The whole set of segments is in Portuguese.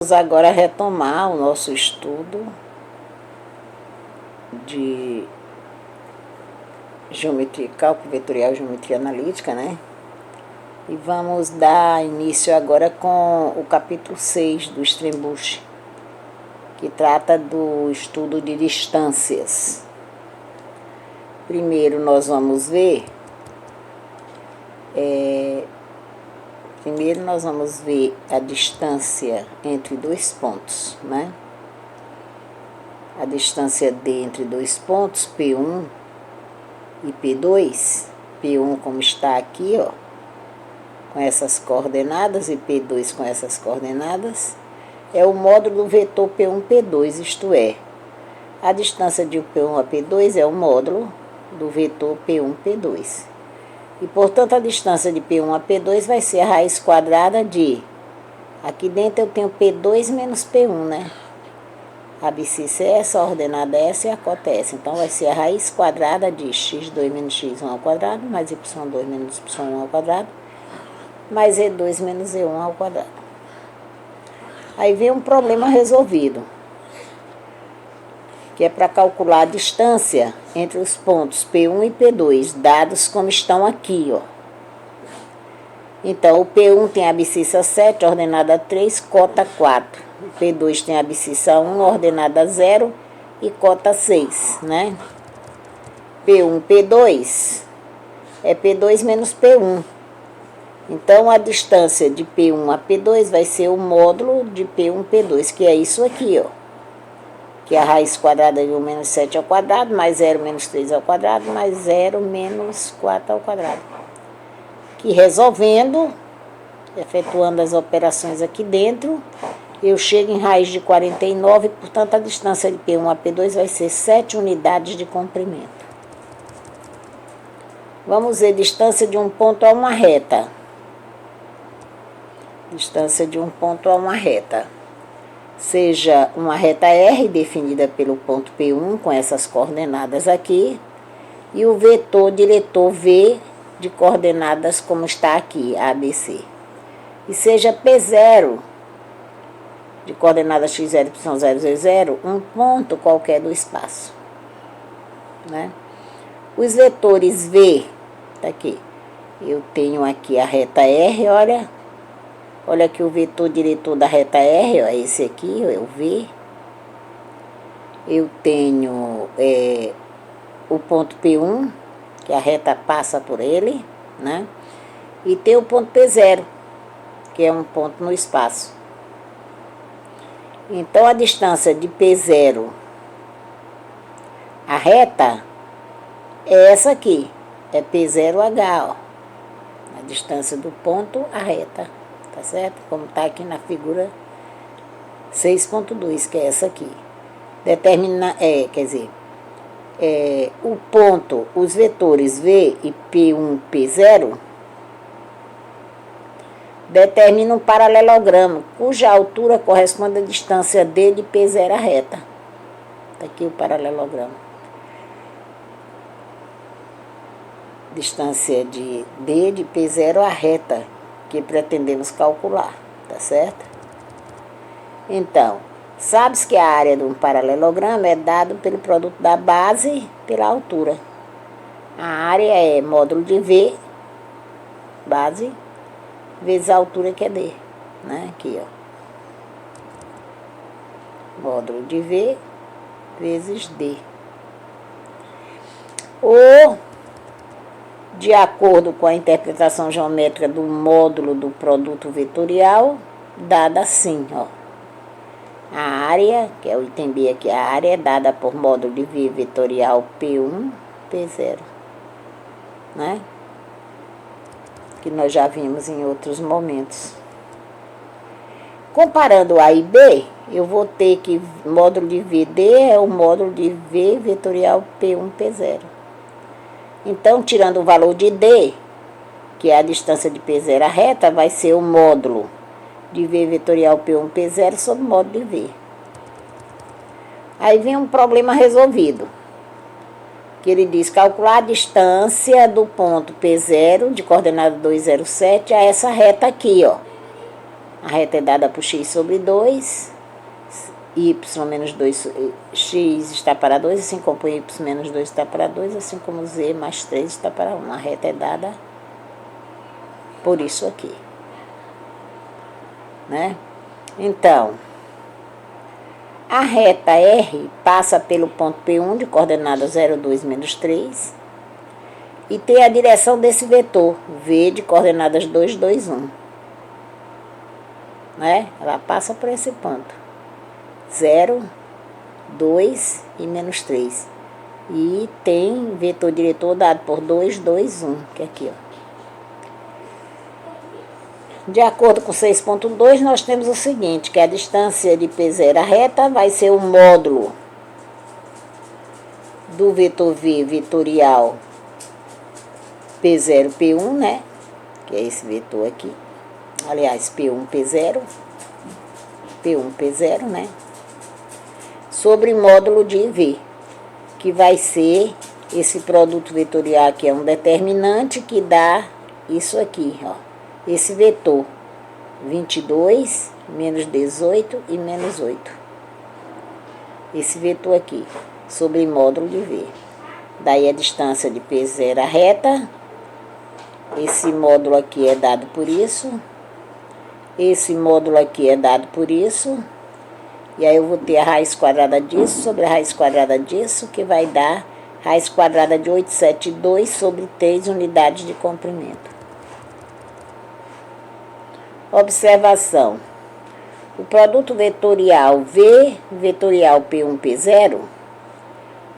Vamos agora retomar o nosso estudo de geometria, cálculo vetorial e geometria analítica, né? E vamos dar início agora com o capítulo 6 do Strembusch, que trata do estudo de distâncias. Primeiro nós vamos ver a distância entre dois pontos, né? A distância D entre dois pontos, P1 e P2. P1 como está aqui, ó, com essas coordenadas, e P2 com essas coordenadas, é o módulo do vetor P1, P2, isto é, a distância de P1 a P2 é o módulo do vetor P1, P2. E, portanto, a distância de P1 a P2 vai ser a raiz quadrada de... Aqui dentro eu tenho P2 menos P1, né? A abscissa é essa, a ordenada é essa e a cota é essa. Então, vai ser a raiz quadrada de x2 menos x1 ao quadrado, mais y2 menos y1 ao quadrado, mais e2 menos e1 ao quadrado. Aí vem um problema resolvido, que é para calcular a distância entre os pontos P1 e P2, dados como estão aqui, ó. Então, o P1 tem a abscissa 7, ordenada 3, cota 4. O P2 tem a abscissa 1, ordenada 0 e cota 6, né? P1, P2 é P2 menos P1. Então, a distância de P1 a P2 vai ser o módulo de P1, P2, que é isso aqui, ó. Que é a raiz quadrada de 1 menos 7 ao quadrado, mais 0 menos 3 ao quadrado, mais 0 menos 4 ao quadrado. Que resolvendo, efetuando as operações aqui dentro, eu chego em raiz de 49, portanto a distância de P1 a P2 vai ser 7 unidades de comprimento. Vamos ver distância de um ponto a uma reta. Distância de um ponto a uma reta. Seja uma reta R, definida pelo ponto P1, com essas coordenadas aqui, e o vetor diretor V, de coordenadas como está aqui, ABC. E seja P0, de coordenadas x0, y0, z0, um ponto qualquer do espaço, né? Os vetores V, tá aqui, eu tenho aqui a reta R, olha aqui o vetor diretor da reta R, ó, esse aqui, ó, é o V. Eu tenho o ponto P1, que a reta passa por ele, né? E tem o ponto P0, que é um ponto no espaço. Então, a distância de P0 à reta é essa aqui, é P0H, ó, a distância do ponto à reta. Tá certo? Como está aqui na figura 6.2, que é essa aqui. Determina, o ponto, os vetores V e P1, P0 determinam um paralelogramo, cuja altura corresponde à distância D de P0 à reta. Está aqui o paralelogramo. Distância de D de P0 à reta, que pretendemos calcular, tá certo? Então, sabe-se que a área de um paralelogramo é dada pelo produto da base pela altura. A área é módulo de V, base, vezes a altura que é D, né? Aqui, ó. Módulo de V vezes D. De acordo com a interpretação geométrica do módulo do produto vetorial, dada assim, ó. A área, que é o item B aqui, a área é dada por módulo de V vetorial P1, P0, né? Que nós já vimos em outros momentos. Comparando A e B, eu vou ter que módulo de VD é o módulo de V vetorial P1, P0. Então, tirando o valor de D, que é a distância de P0 à reta, vai ser o módulo de V vetorial P1, P0 sobre o módulo de V. Aí vem um problema resolvido, que ele diz calcular a distância do ponto P0, de coordenada 2,07, a essa reta aqui, ó. A reta é dada por x sobre 2, y menos 2, x está para 2, assim como y menos 2 está para 2, assim como z mais 3 está para 1. A reta é dada por isso aqui, né? Então, a reta R passa pelo ponto P1 de coordenada 0, 2, menos 3 e tem a direção desse vetor, V de coordenadas 2, 2, 1. Né? Ela passa por esse ponto. 0, 2 e menos 3. E tem vetor diretor dado por 2, 2, 1, que é aqui, ó. De acordo com 6.2, nós temos o seguinte, que a distância de P0 à reta vai ser o módulo do vetor V vetorial P0, P1, né? Que é esse vetor aqui. Aliás, P1, P0. P1, P0, né? Sobre módulo de V, que vai ser esse produto vetorial aqui, é um determinante que dá isso aqui, ó. Esse vetor, 22, menos 18 e menos 8. Esse vetor aqui, sobre módulo de V. Daí a distância de P0 à reta. Esse módulo aqui é dado por isso. Esse módulo aqui é dado por isso. E aí eu vou ter a raiz quadrada disso sobre a raiz quadrada disso, que vai dar raiz quadrada de 872 sobre 3 unidades de comprimento. Observação. O produto vetorial V, vetorial P1, P0,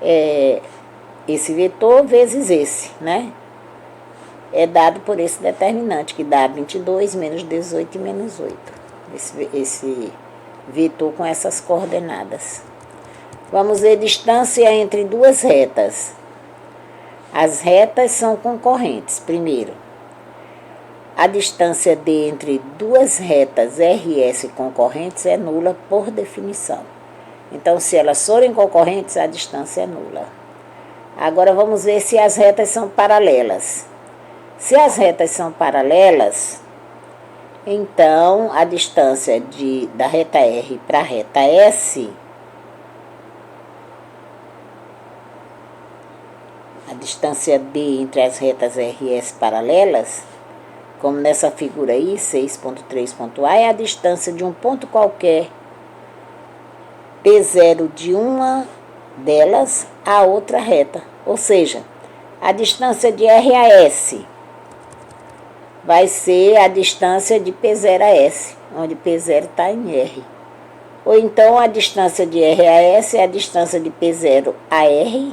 é esse vetor vezes esse, né? É dado por esse determinante, que dá 22, menos 18 e menos 8. Esse vetor com essas coordenadas. Vamos ver distância entre duas retas. As retas são concorrentes. Primeiro, a distância D entre duas retas RS concorrentes é nula por definição. Então, se elas forem concorrentes, a distância é nula. Agora, vamos ver se as retas são paralelas. Se as retas são paralelas, então a distância da reta R para a reta S, a distância D entre as retas R e S paralelas, como nessa figura aí, 6.3.A, é a distância de um ponto qualquer, P0 de uma delas a outra reta. Ou seja, a distância de R a S vai ser a distância de P0 a S, onde P0 está em R. Ou então a distância de R a S é a distância de P0 a R,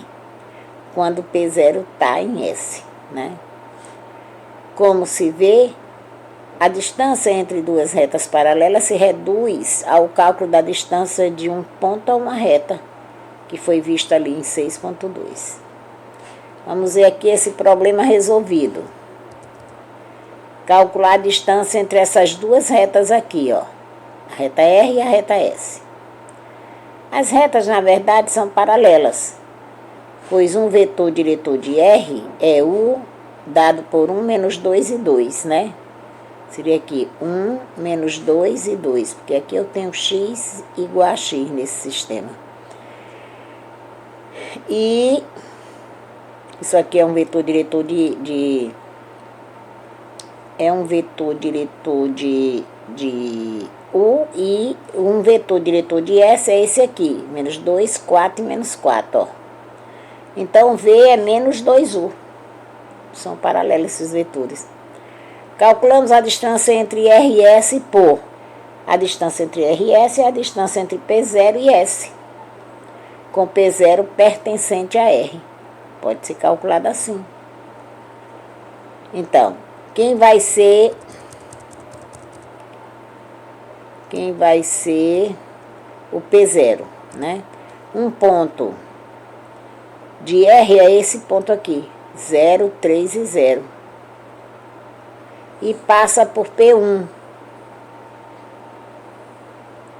quando P0 está em S, né? Como se vê, a distância entre duas retas paralelas se reduz ao cálculo da distância de um ponto a uma reta, que foi visto ali em 6.2. Vamos ver aqui esse problema resolvido. Calcular a distância entre essas duas retas aqui, ó. A reta R e a reta S. As retas, na verdade, são paralelas, pois um vetor diretor de R é U dado por 1 menos 2 e 2, né? Seria aqui 1 menos 2 e 2, porque aqui eu tenho x igual a x nesse sistema. E isso aqui é um vetor diretor é um vetor diretor de U, e um vetor diretor de S é esse aqui, menos 2, 4 e menos 4, ó. Então, V é menos 2U. São paralelos esses vetores. Calculamos a distância entre R e S por a distância entre R e S é a distância entre P0 e S, com P0 pertencente a R. Pode ser calculado assim. Então, quem vai ser o P0, né? Um ponto de R é esse ponto aqui, 0, 3 e 0. E passa por P1.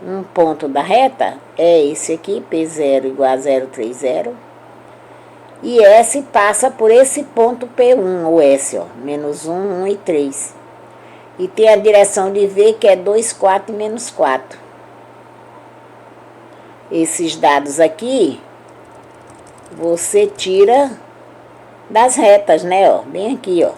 Um ponto da reta é esse aqui, P0 igual a 0, 3, 0. E S passa por esse ponto P1, ou S, ó, menos 1, 1 e 3. E tem a direção de V, que é 2, 4 e menos 4. Esses dados aqui, você tira das retas, né, ó, bem aqui, ó.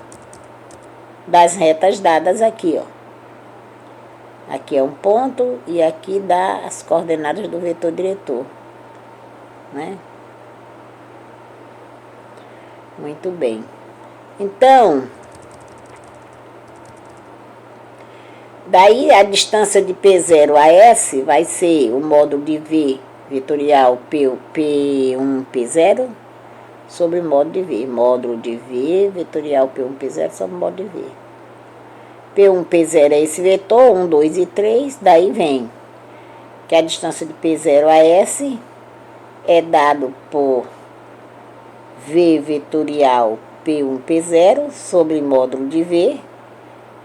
Das retas dadas aqui, ó. Aqui é um ponto e aqui dá as coordenadas do vetor diretor, né? Muito bem. Então, daí a distância de P0 a S vai ser o módulo de V vetorial P1, P0 sobre o módulo de V. Módulo de V vetorial P1, P0 sobre o módulo de V. P1, P0 é esse vetor, 1, 2 e 3. Daí vem que a distância de P0 a S é dado por V vetorial P1, P0 sobre módulo de V,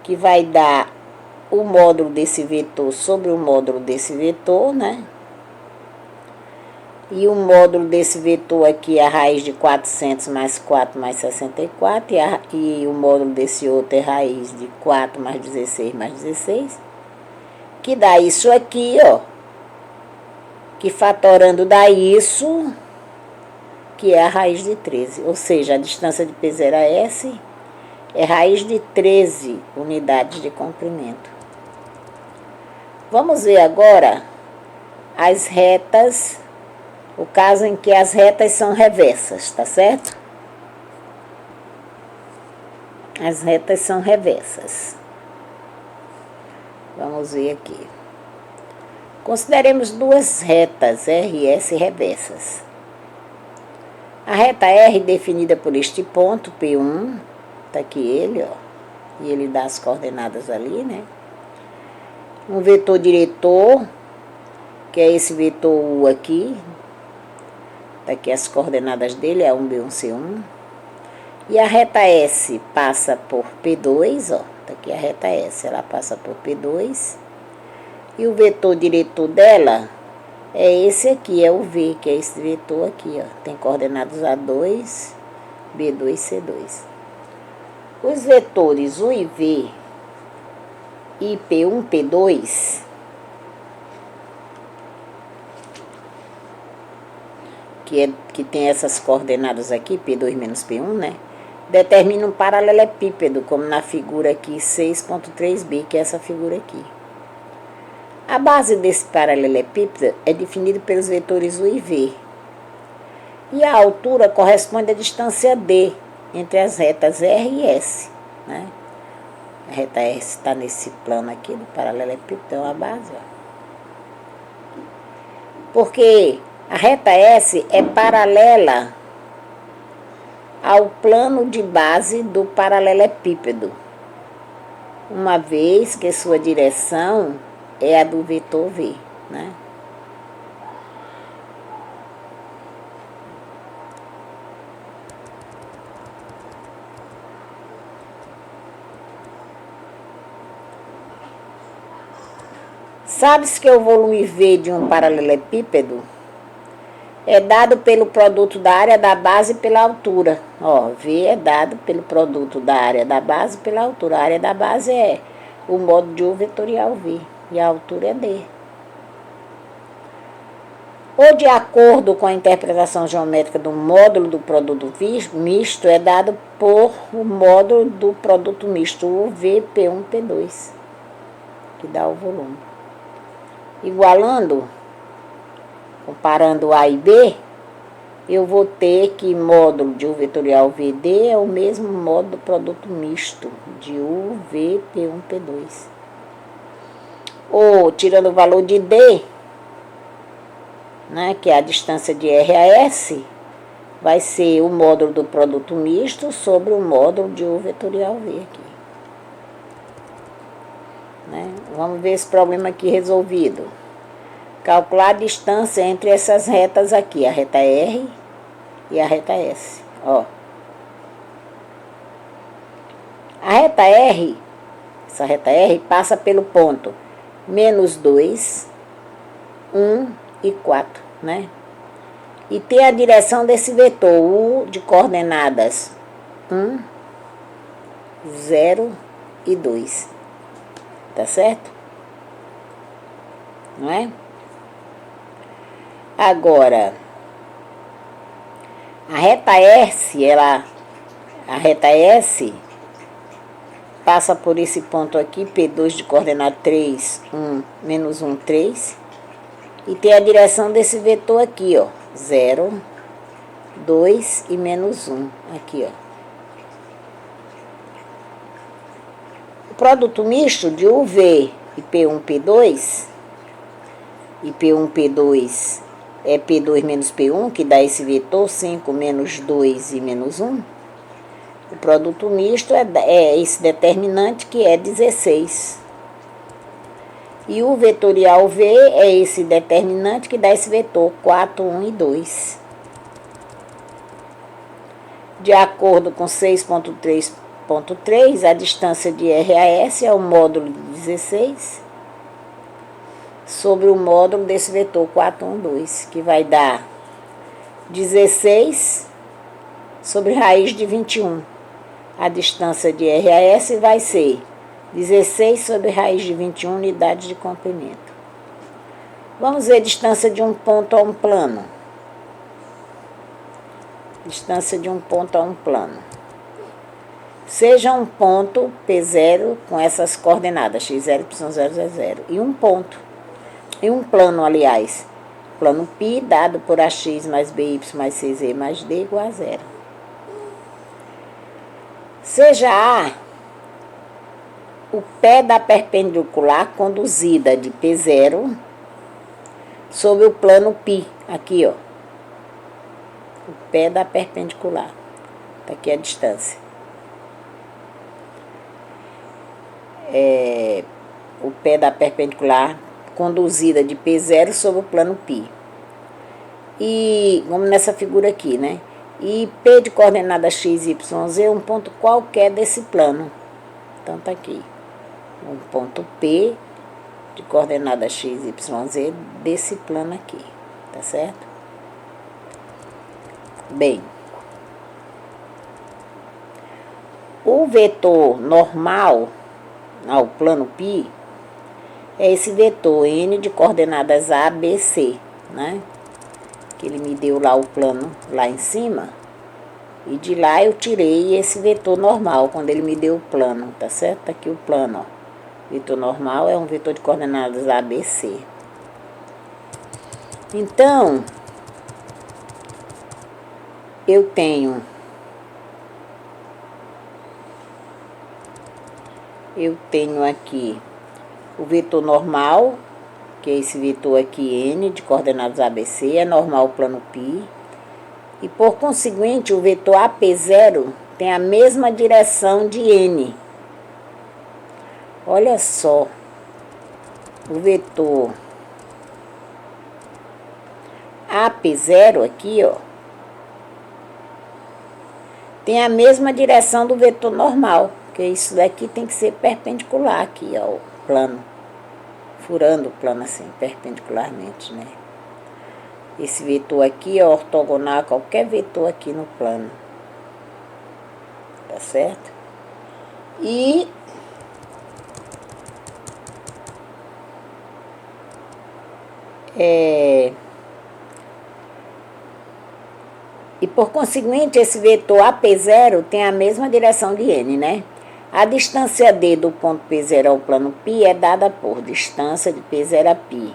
que vai dar o módulo desse vetor sobre o módulo desse vetor, né? E o módulo desse vetor aqui é a raiz de 400 mais 4 mais 64. E o módulo desse outro é raiz de 4 mais 16 mais 16. Que dá isso aqui, ó. Que fatorando dá isso, que é a raiz de 13. Ou seja, a distância de P0 a S é raiz de 13 unidades de comprimento. Vamos ver agora as retas, o caso em que as retas são reversas, tá certo? As retas são reversas. Vamos ver aqui. Consideremos duas retas, R e S, reversas. A reta R, definida por este ponto, P1, tá aqui ele, ó, e ele dá as coordenadas ali, né? Um vetor diretor, que é esse vetor U aqui, tá aqui as coordenadas dele, é 1B1, C1. E a reta S passa por P2, ó, tá aqui a reta S, ela passa por P2. E o vetor diretor dela é esse aqui, é o V, que é esse vetor aqui, ó. Tem coordenadas A2, B2, C2. Os vetores U e V e P1, P2, que tem essas coordenadas aqui, P2 menos P1, né? Determinam um paralelepípedo, como na figura aqui 6.3b, que é essa figura aqui. A base desse paralelepípedo é definida pelos vetores U e V. E a altura corresponde à distância D entre as retas R e S, né? A reta S está nesse plano aqui do paralelepípedo, então a base, ó. Porque a reta S é paralela ao plano de base do paralelepípedo, uma vez que sua direção é a do vetor V, né? Sabe-se que o volume V de um paralelepípedo é dado pelo produto da área da base pela altura. Ó, V é dado pelo produto da área da base pela altura. A área da base é o módulo de U vetorial V e a altura é D. Ou de acordo com a interpretação geométrica do módulo do produto misto, é dado por o módulo do produto misto UV P1, P2, que dá o volume. Igualando, comparando A e B, eu vou ter que módulo de U vetorial VD é o mesmo módulo do produto misto de U, V, P1, P2. Ou, tirando o valor de D, né, que é a distância de R a S, vai ser o módulo do produto misto sobre o módulo de U vetorial V aqui. Né? Vamos ver esse problema aqui resolvido. Calcular a distância entre essas retas aqui, a reta R e a reta S. Ó. A reta R, essa reta R, passa pelo ponto -2, 1 e 4, né? E tem a direção desse vetor, U de coordenadas 1, 0 e 2. tá certo? Não é? Agora, a reta S, a reta S passa por esse ponto aqui, P2 de coordenada 3, 1, menos 1, 3. E tem a direção desse vetor aqui, ó. 0, 2 e menos 1. Aqui, ó. O produto misto de UV e P1, P2, e P1, P2 é P2 menos P1, que dá esse vetor 5 menos 2 e menos 1. O produto misto é esse determinante que é 16. E o vetorial V é esse determinante que dá esse vetor 4, 1 e 2. De acordo com 6.3.3, a distância de RAS é o módulo de 16 sobre o módulo desse vetor 4, 1, 2, que vai dar 16 sobre raiz de 21. A distância de RAS vai ser 16 sobre raiz de 21 unidades de comprimento. Vamos ver a distância de um ponto a um plano. Distância de um ponto a um plano. Seja um ponto P0 com essas coordenadas, x0, y0, z0. E um ponto. E um plano, aliás. Plano π dado por ax mais by mais cz mais d igual a 0. Seja A o pé da perpendicular conduzida de P0 sobre o plano π. Aqui, ó. O pé da perpendicular. Tá aqui a distância. O pé da perpendicular conduzida de P0 sobre o plano π. E vamos nessa figura aqui, né? E P de coordenada x, y, z é um ponto qualquer desse plano. Então tá aqui. Um ponto P de coordenada x, y, z desse plano aqui. Tá certo? Bem. O vetor normal ao plano π é esse vetor n de coordenadas a, b, c, né? Que ele me deu lá o plano lá em cima. E de lá eu tirei esse vetor normal, quando ele me deu o plano, tá certo? Tá aqui o plano, ó. Vetor normal é um vetor de coordenadas a, b, c. Então, eu tenho aqui o vetor normal, que é esse vetor aqui, n, de coordenadas ABC, é normal plano π. E, por conseguinte, o vetor AP0 tem a mesma direção de n. Olha só, o vetor AP0 aqui, ó, tem a mesma direção do vetor normal, porque isso daqui tem que ser perpendicular aqui, ó, o plano, furando o plano assim, perpendicularmente, né? Esse vetor aqui é ortogonal a qualquer vetor aqui no plano, tá certo? E por conseguinte, esse vetor AP0 tem a mesma direção de n, né? A distância d do ponto P0 ao plano π é dada por distância de P0 a π.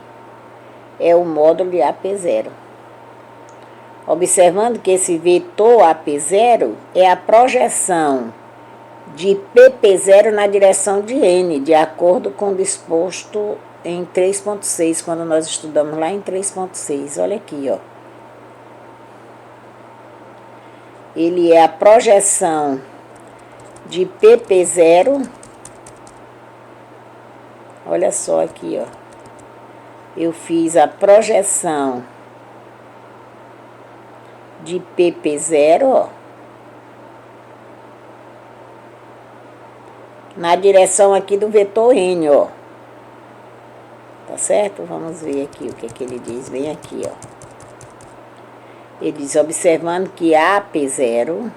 É o módulo de AP0. Observando que esse vetor AP0 é a projeção de PP0 na direção de n, de acordo com o disposto em 3.6, quando nós estudamos lá em 3.6. Olha aqui, ó. Ele é a projeção de PP0. Olha só aqui, ó. Eu fiz a projeção de PP0, ó, na direção aqui do vetor n, ó. Tá certo? Vamos ver aqui o que é que ele diz. Vem aqui, ó. Ele diz, observando que AP0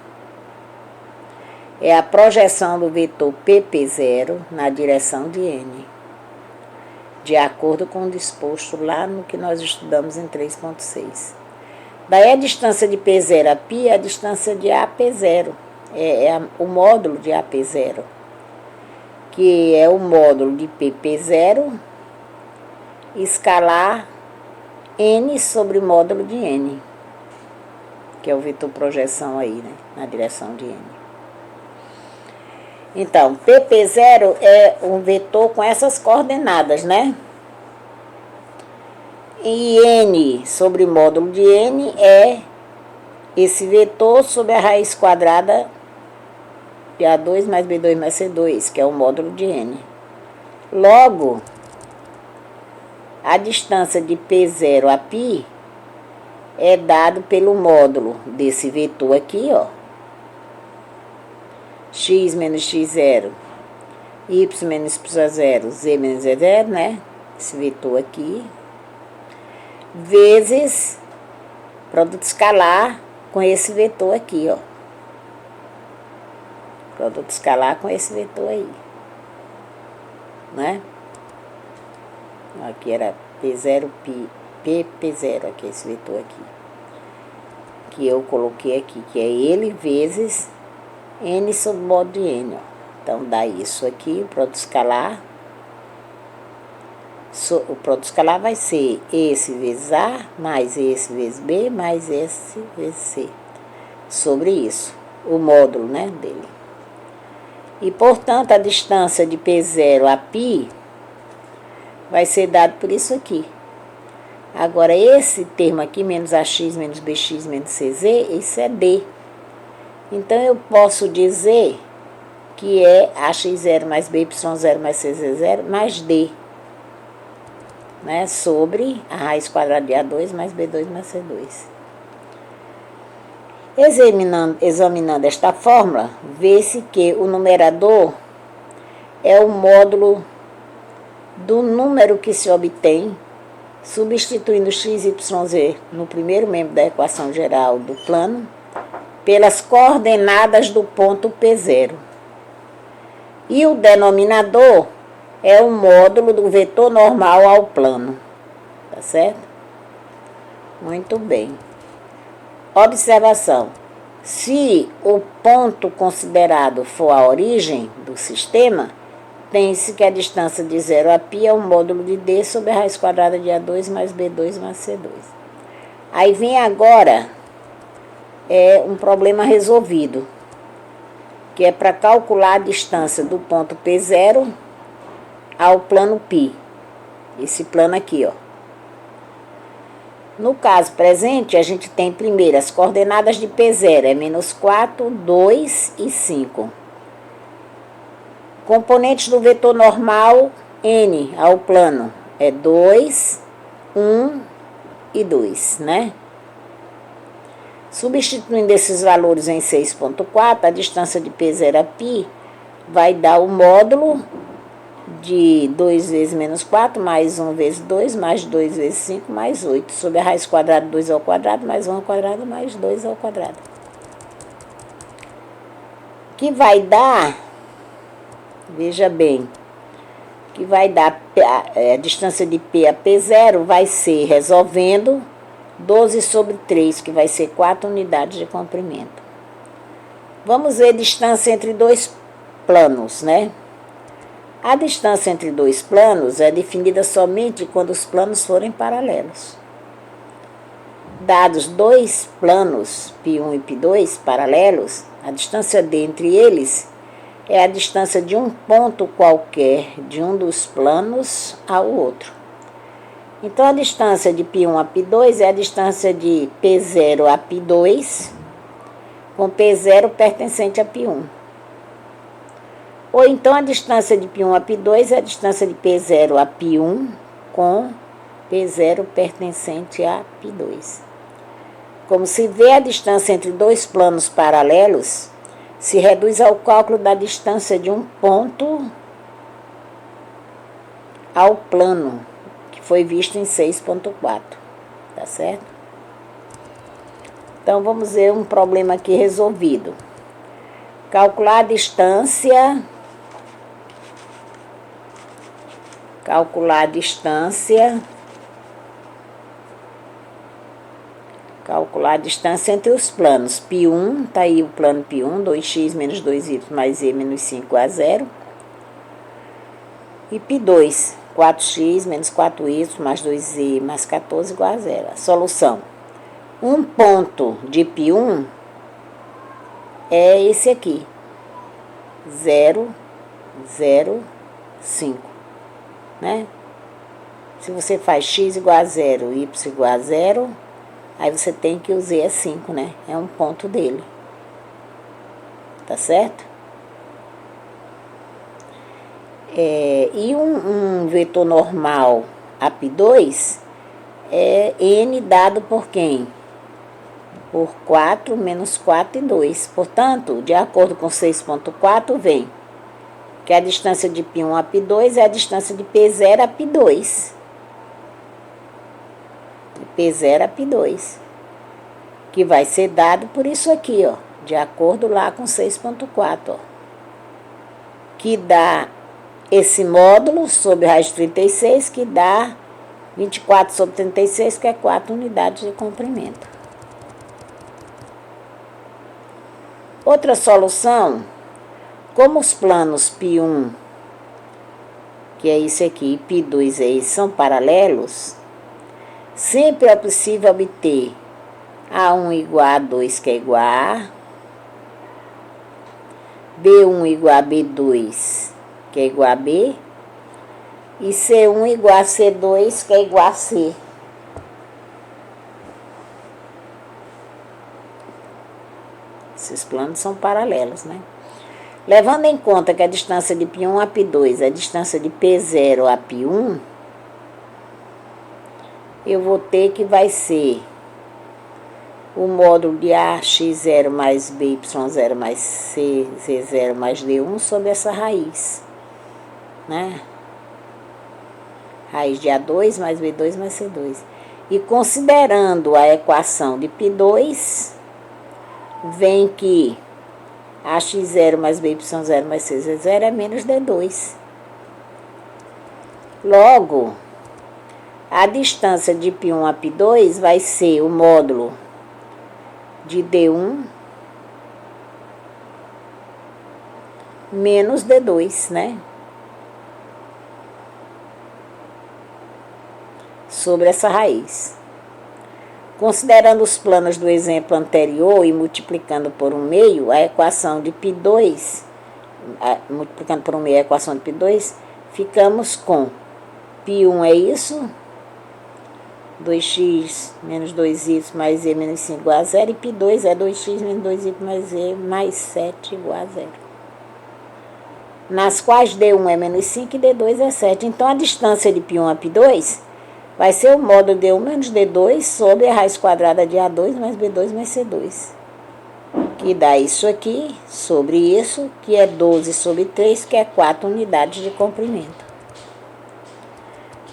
é a projeção do vetor PP0 na direção de n. de acordo com o disposto lá no que nós estudamos em 3.6. Daí a distância de P0 a π é a distância de AP0, o módulo de AP0, que é o módulo de PP0 escalar N sobre o módulo de N, que é o vetor projeção aí, né, na direção de N. Então, PP0 é um vetor com essas coordenadas, né? E N sobre o módulo de N é esse vetor sobre a raiz quadrada de A2 mais B2 mais C2, que é o módulo de N. Logo, a distância de P0 a π é dado pelo módulo desse vetor aqui, ó. X menos x0, y menos y0, z menos z0, né? Esse vetor aqui. Vezes produto escalar com esse vetor aqui, ó. Produto escalar com esse vetor aí. Né? Aqui era P0, PP0, aqui, esse vetor aqui. Que eu coloquei aqui, que é ele vezes N sobre o módulo de N, ó. Então, dá isso aqui, o produto escalar. O produto escalar vai ser esse vezes A, mais esse vezes B, mais esse vezes C. Sobre isso, o módulo, né, dele. E, portanto, a distância de P0 a π vai ser dado por isso aqui. Agora, esse termo aqui, menos AX, menos BX, menos CZ, isso é D. Então, eu posso dizer que é AX0 mais BY0 mais CZ0 mais D, né, sobre a raiz quadrada de A2 mais B2 mais C2. Examinando esta fórmula, vê-se que o numerador é o módulo do número que se obtém substituindo x, y, z no primeiro membro da equação geral do plano pelas coordenadas do ponto P0. E o denominador é o módulo do vetor normal ao plano. Tá certo? Muito bem. Observação. Se o ponto considerado for a origem do sistema, tem-se que a distância de 0 a π é o módulo de D sobre a raiz quadrada de A2 mais B2 mais C2. Aí vem agora um problema resolvido, que é para calcular a distância do ponto P0 ao plano π. Esse plano aqui, ó. No caso presente, a gente tem primeiro as coordenadas de P0, é menos 4, 2 e 5. Componentes do vetor normal N ao plano é 2, 1 e 2, né? Substituindo esses valores em 6.4, a distância de P0 a π vai dar o módulo de 2 vezes menos 4, mais 1 vezes 2, mais 2 vezes 5, mais 8, sobre a raiz quadrada de 2 ao quadrado, mais 1 ao quadrado, mais 2 ao quadrado. Que vai dar, veja bem, que vai dar a distância de P a P0 vai ser, resolvendo, 12 sobre 3, que vai ser 4 unidades de comprimento. Vamos ver a distância entre dois planos, né? A distância entre dois planos é definida somente quando os planos forem paralelos. Dados dois planos, π1 e π2, paralelos, a distância D entre eles é a distância de um ponto qualquer de um dos planos ao outro. Então, a distância de π1 a π2 é a distância de P0 a π2, com P0 pertencente a π1. Ou então, a distância de π1 a π2 é a distância de P0 a π1, com P0 pertencente a π2. Como se vê, a distância entre dois planos paralelos se reduz ao cálculo da distância de um ponto ao plano, que foi visto em 6.4, tá certo? Então, vamos ver um problema aqui resolvido. Calcular a distância calcular a distância. Calcular a distância entre os planos. Π1, tá aí o plano Π1, 2x menos 2y mais z menos 5 igual a 0. E Π2, 4x menos 4y mais 2z mais 14 igual a 0. A solução. Um ponto de Π1 é esse aqui. 0, 0, 5. Né? Se você faz x igual a 0, y igual a 0... aí você tem que o z é 5, né? É um ponto dele. Tá certo? E um vetor normal AP2 é n dado por quem? Por 4 menos 4 e 2. Portanto, de acordo com 6.4, vem que a distância de Π1 a Π2 é a distância de P0 a Π2. P0 a P2, que vai ser dado por isso aqui, ó, de acordo lá com 6.4, ó, que dá esse módulo sobre raiz de 36, que dá 24 sobre 36, que é 4 unidades de comprimento. Outra solução, como os planos Π1, que é isso aqui, e Π2 é esse, são paralelos, sempre é possível obter A1 igual a 2, que é igual a A, B1 igual a B2, que é igual a B, e C1 igual a C2, que é igual a C. Esses planos são paralelos, né? Levando em conta que a distância de Π1 a Π2 é a distância de P0 a Π1, eu vou ter que vai ser o módulo de AX0 mais BY0 mais CZ0 mais D1 sobre essa raiz, né? Raiz de A2 mais B2 mais C2. E considerando a equação de Π2, vem que AX0 mais BY0 mais CZ0 é menos D2. Logo, a distância de Π1 a Π2 vai ser o módulo de D1 menos D2, né? Sobre essa raiz. Considerando os planos do exemplo anterior e multiplicando por 1/2, a equação de Π2, multiplicando por 1/2 a equação de Π2, ficamos com Π1 é isso, 2x menos 2y mais z menos 5 igual a 0, e Π2 é 2x menos 2y mais z mais 7 igual a 0. Nas quais D1 é menos 5 e D2 é 7. Então, a distância de Π1 a Π2 vai ser o módulo D1 menos D2 sobre a raiz quadrada de A2 mais B2 mais C2. Que dá isso aqui sobre isso, que é 12 sobre 3, que é 4 unidades de comprimento.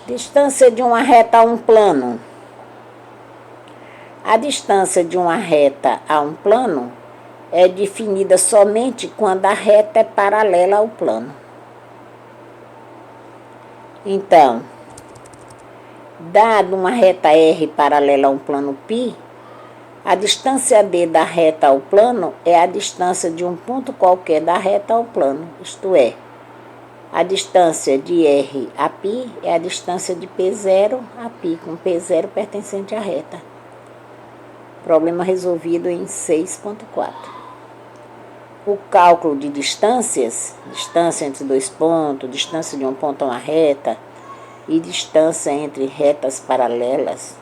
Distância de uma reta a um plano. A distância de uma reta a um plano é definida somente quando a reta é paralela ao plano. Então, dado uma reta R paralela a um plano π, a distância D da reta ao plano é a distância de um ponto qualquer da reta ao plano, isto é, a distância de R a π é a distância de P0 a π, com P0 pertencente à reta. Problema resolvido em 6.4. O cálculo de distâncias, distância entre dois pontos, distância de um ponto a uma reta e distância entre retas paralelas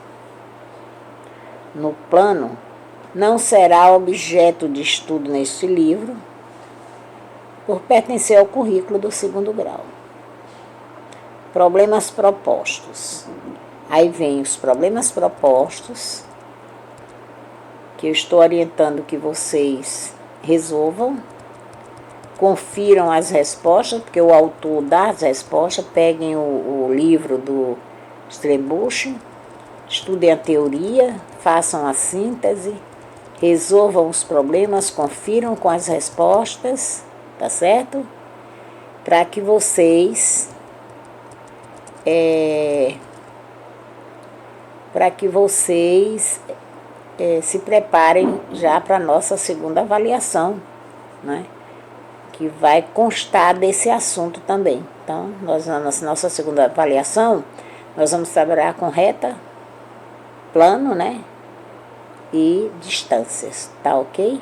no plano, não será objeto de estudo neste livro, por pertencer ao currículo do 2º grau. Problemas propostos. Aí vem os problemas propostos, que eu estou orientando que vocês resolvam, confiram as respostas, porque o autor dá as respostas, peguem o livro do Strebusch, estudem a teoria, façam a síntese, resolvam os problemas, confiram com as respostas, tá certo? Para que vocês para que vocês se preparem já para a nossa segunda avaliação, né? Que vai constar desse assunto também. Então, na nossa segunda avaliação, nós vamos trabalhar com reta, plano, né? E distâncias, tá ok?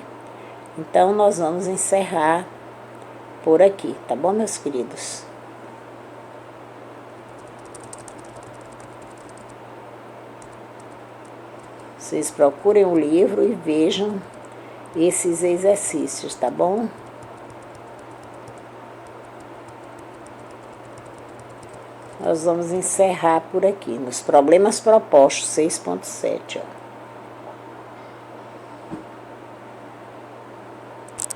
Então, nós vamos encerrar por aqui, tá bom, meus queridos? Vocês procurem o livro e vejam esses exercícios, tá bom? Nós vamos encerrar por aqui, nos problemas propostos 6.7, ó.